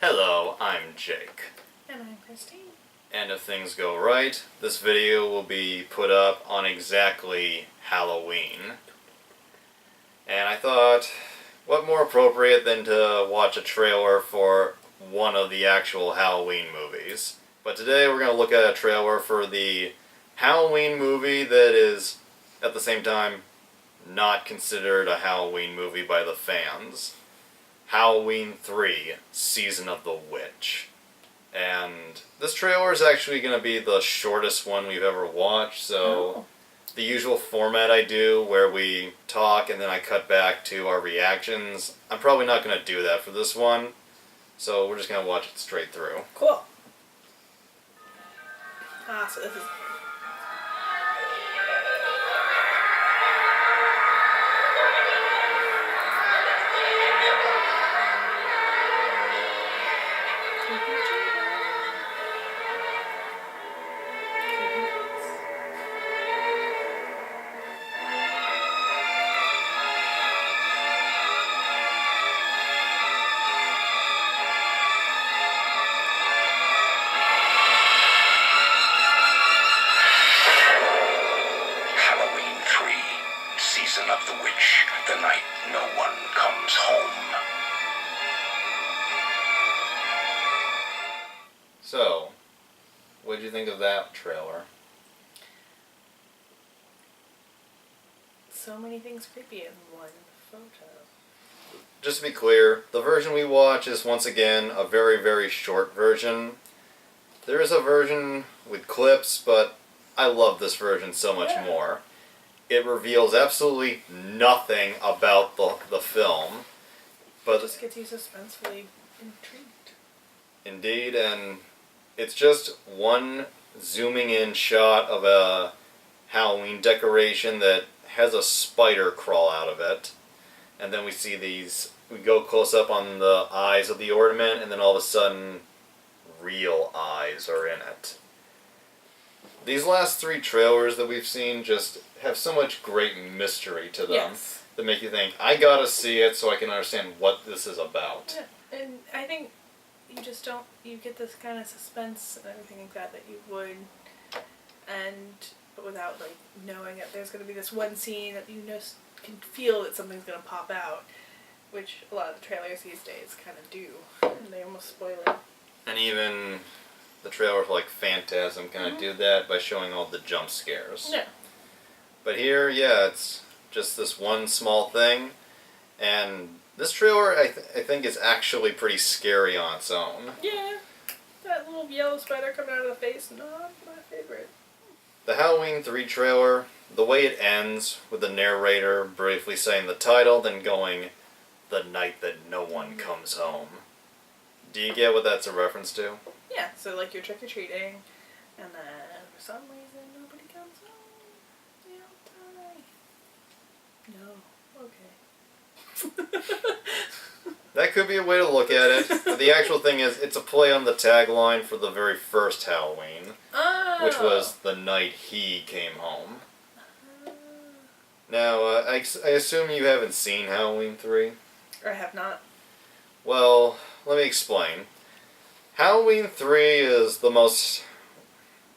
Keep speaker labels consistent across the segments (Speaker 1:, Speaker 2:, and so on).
Speaker 1: Hello, I'm Jake.
Speaker 2: And I'm Christine.
Speaker 1: And if things go right, this video will be put up on exactly Halloween. And I thought, what more appropriate than to watch a trailer for one of the actual Halloween movies. But today we're going to look at a trailer for the Halloween movie that is, at the same time, not considered a Halloween movie by the fans. Halloween 3, Season of the Witch. And this trailer is actually going to be the shortest one we've ever watched, so the usual format I do where we talk and then I cut back to our reactions, I'm probably not going to do that for this one, so we're just going to watch it straight through.
Speaker 2: Cool. So this is...
Speaker 3: of the witch, the night no one comes home.
Speaker 1: So, what did you think of that trailer?
Speaker 2: So many things creepy in one photo.
Speaker 1: Just to be clear, the version we watch is once again a very, very short version. There is a version with clips, but I love this version so much more. It reveals absolutely nothing about the film, but
Speaker 2: it just gets you suspensefully intrigued.
Speaker 1: Indeed, and it's just one zooming in shot of a Halloween decoration that has a spider crawl out of it, and then we see these, we go close up on the eyes of the ornament, and then all of a sudden real eyes are in it. These last three trailers that we've seen just have so much great mystery to them that make you think, I gotta see it so I can understand what this is about.
Speaker 2: Yeah. And I think you just don't, you get this kind of suspense and everything like that you would, but without like knowing that there's going to be this one scene that you just can feel that something's going to pop out, which a lot of the trailers these days kind of do, and they almost spoil it.
Speaker 1: And even the trailer for like Phantasm kind of do that by showing all the jump scares.
Speaker 2: Yeah.
Speaker 1: But here, yeah, it's just this one small thing, and this trailer I think is actually pretty scary on its own.
Speaker 2: Yeah, that little yellow spider coming out of the face, not my favorite.
Speaker 1: The Halloween 3 trailer, the way it ends with the narrator briefly saying the title, then going, "The night that no one comes home." Do you get what that's a reference to?
Speaker 2: Yeah, so like you're trick-or-treating, and then for some reason nobody comes home. You don't die. No. Okay.
Speaker 1: That could be a way to look at it, but the actual thing is, it's a play on the tagline for the very first Halloween, which was "The night he came home." Now, I assume you haven't seen Halloween 3?
Speaker 2: Or I have not.
Speaker 1: Well, let me explain. Halloween 3 is the most,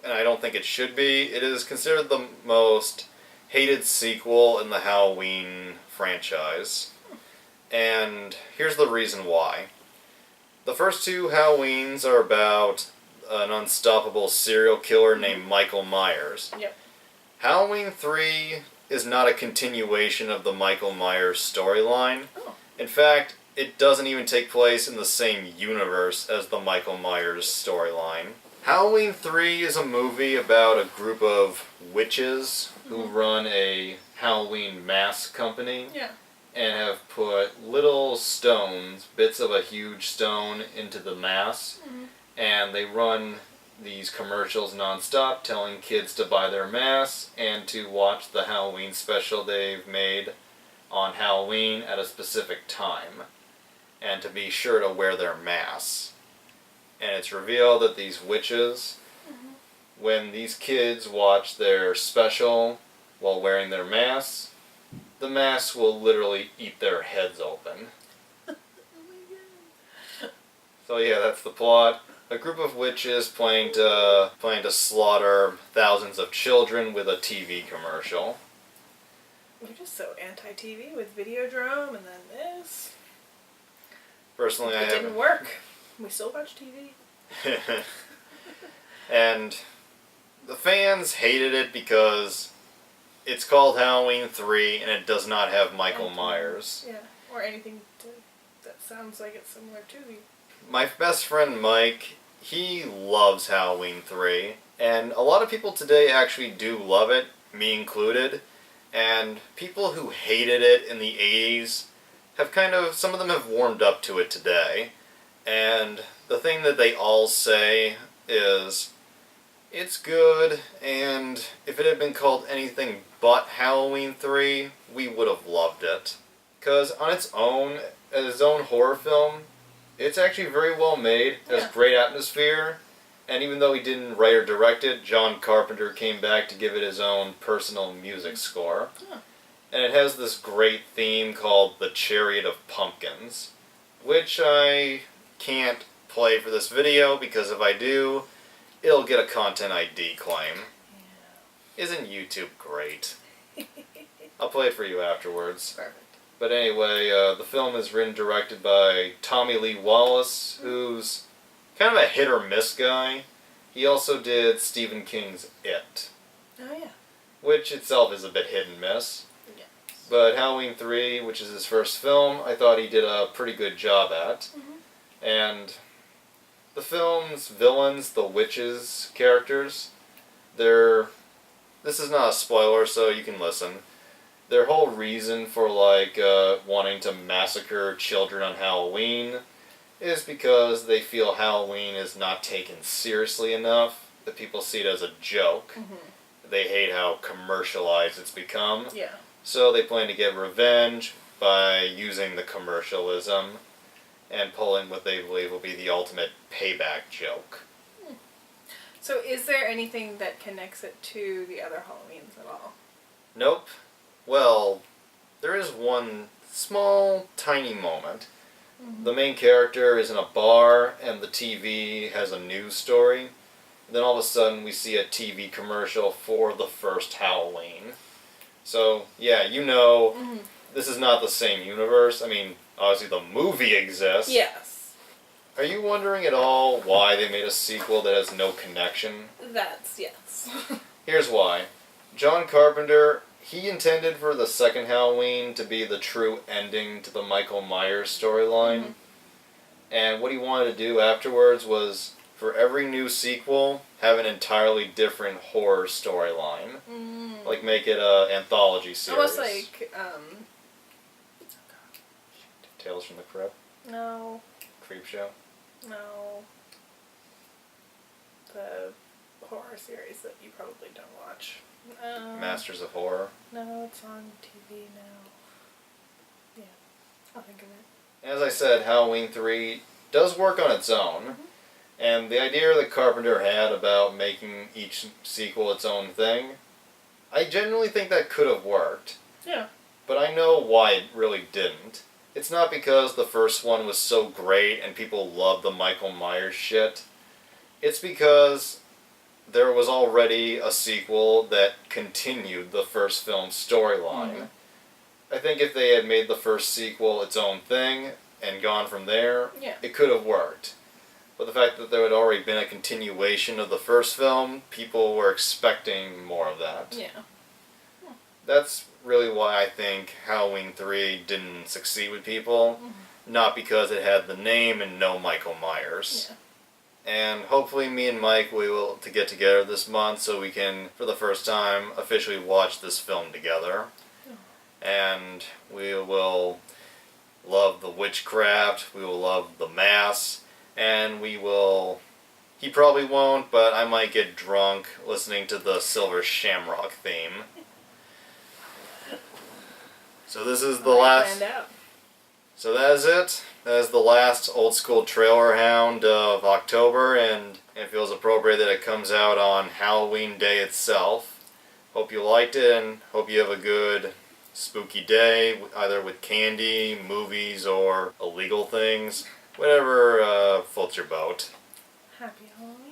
Speaker 1: and I don't think it should be, it is considered the most hated sequel in the Halloween franchise. And here's the reason why. The first two Halloweens are about an unstoppable serial killer named Michael Myers.
Speaker 2: Yep.
Speaker 1: Halloween 3 is not a continuation of the Michael Myers storyline.
Speaker 2: Oh.
Speaker 1: In fact, it doesn't even take place in the same universe as the Michael Myers storyline. Halloween 3 is a movie about a group of witches who run a Halloween mask company.
Speaker 2: Yeah.
Speaker 1: And have put little stones, bits of a huge stone, into the mask. And they run these commercials nonstop telling kids to buy their masks and to watch the Halloween special they've made on Halloween at a specific time. And to be sure to wear their masks. And it's revealed that these witches, when these kids watch their special while wearing their masks, the masks will literally eat their heads open.
Speaker 2: Oh my god.
Speaker 1: So yeah, that's the plot. A group of witches planning to slaughter thousands of children with a TV commercial.
Speaker 2: We're just so anti-TV with Videodrome and then this.
Speaker 1: Personally,
Speaker 2: It didn't work. We still watch TV.
Speaker 1: And the fans hated it because it's called Halloween 3 and it does not have Michael Myers.
Speaker 2: Yeah, or anything that sounds like it's similar to the...
Speaker 1: My best friend Mike, he loves Halloween 3, and a lot of people today actually do love it, me included, and people who hated it in the 80s have some of them have warmed up to it today, and the thing that they all say is, it's good, and if it had been called anything but Halloween 3, we would have loved it. Because on its own, as its own horror film, it's actually very well made, it has great atmosphere, and even though he didn't write or direct it, John Carpenter came back to give it his own personal music score.
Speaker 2: Huh.
Speaker 1: And it has this great theme called The Chariot of Pumpkins, which I can't play for this video because if I do, it'll get a Content ID claim.
Speaker 2: Yeah.
Speaker 1: Isn't YouTube great? I'll play it for you afterwards.
Speaker 2: Perfect.
Speaker 1: But anyway, the film is written and directed by Tommy Lee Wallace, who's kind of a hit or miss guy. He also did Stephen King's It,
Speaker 2: Oh, yeah.
Speaker 1: which itself is a bit hit and miss.
Speaker 2: Yes.
Speaker 1: But Halloween 3, which is his first film, I thought he did a pretty good job at.
Speaker 2: Mm-hmm.
Speaker 1: And the film's villains, the witches characters, this is not a spoiler, so you can listen. Their whole reason for wanting to massacre children on Halloween is because they feel Halloween is not taken seriously enough, that people see it as a joke.
Speaker 2: Mm-hmm.
Speaker 1: They hate how commercialized it's become.
Speaker 2: Yeah.
Speaker 1: So they plan to get revenge by using the commercialism and pulling what they believe will be the ultimate payback joke.
Speaker 2: So is there anything that connects it to the other Halloweens at all?
Speaker 1: Nope. Well, there is one small, tiny moment.
Speaker 2: Mm-hmm.
Speaker 1: The main character is in a bar, and the TV has a news story. Then all of a sudden, we see a TV commercial for the first Halloween. So, yeah,
Speaker 2: Mm-hmm.
Speaker 1: this is not the same universe. I mean, obviously the movie exists.
Speaker 2: Yes.
Speaker 1: Are you wondering at all why they made a sequel that has no connection?
Speaker 2: That's yes.
Speaker 1: Here's why. John Carpenter, he intended for the second Halloween to be the true ending to the Michael Myers storyline.
Speaker 2: Mm-hmm.
Speaker 1: And what he wanted to do afterwards was, for every new sequel, have an entirely different horror storyline.
Speaker 2: Mm.
Speaker 1: Like make it an anthology series.
Speaker 2: Almost like,
Speaker 1: Tales from the Crypt?
Speaker 2: no,
Speaker 1: Creepshow?
Speaker 2: no. The horror series that you probably don't watch.
Speaker 1: Masters of Horror?
Speaker 2: No, it's on TV now. Yeah, I'll think of it.
Speaker 1: As I said, Halloween 3 does work on its own.
Speaker 2: Mm-hmm.
Speaker 1: And the idea that Carpenter had about making each sequel its own thing, I genuinely think that could have worked.
Speaker 2: Yeah.
Speaker 1: But I know why it really didn't. It's not because the first one was so great and people loved the Michael Myers shit. It's because there was already a sequel that continued the first film's storyline.
Speaker 2: Mm-hmm.
Speaker 1: I think if they had made the first sequel its own thing and gone from there, it could have worked. But the fact that there had already been a continuation of the first film, people were expecting more of that.
Speaker 2: Yeah.
Speaker 1: That's really why I think Halloween 3 didn't succeed with people.
Speaker 2: Mm-hmm.
Speaker 1: Not because it had the name and no Michael Myers.
Speaker 2: Yeah.
Speaker 1: And hopefully me and Mike will be able to get together this month so we can, for the first time, officially watch this film together. And we will love the witchcraft, we will love the mass, and we will... He probably won't, but I might get drunk listening to the Silver Shamrock theme. So this is the last... So that is it. That is the last old school trailer hound of October, and it feels appropriate that it comes out on Halloween Day itself. Hope you liked it, and hope you have a good spooky day, either with candy, movies, or illegal things. Whatever floats your boat.
Speaker 2: Happy Halloween.